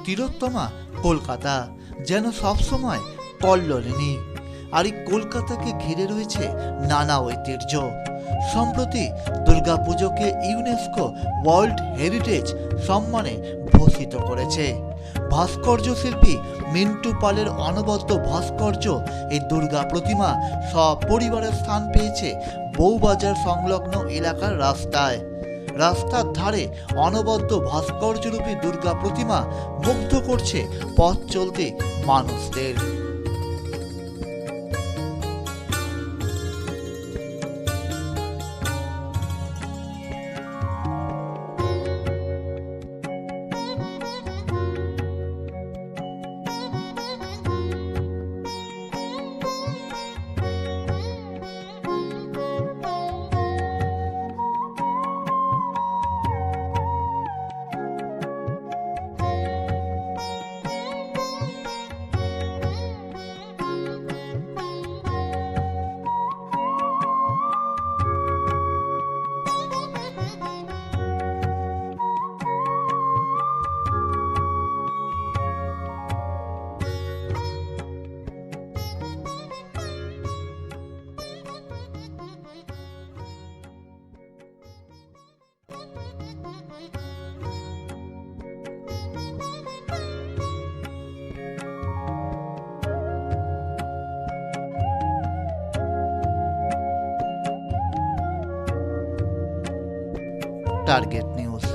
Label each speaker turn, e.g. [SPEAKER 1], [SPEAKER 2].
[SPEAKER 1] তিলোত্তমা কলকাতা যেন সবসময় কল্লোলিনী। আর এই কলকাতাকে ঘিরে রয়েছে নানা ঐতিহ্য। সম্প্রতি দুর্গাপুজোকে ইউনেস্কো ওয়ার্ল্ড হেরিটেজ সম্মানে ভূষিত করেছে। ভাস্কর্য শিল্পী মিন্টু পালের অনবদ্য ভাস্কর্য এই দুর্গা প্রতিমা সপরিবারে স্থান পেয়েছে বউবাজার সংলগ্ন এলাকার রাস্তায়। রাস্তার ধারে অনবদ্য ভাস্কর্যরূপী দুর্গা প্রতিমা মুগ্ধ করছে পথ চলতে মানুষদের। Target news.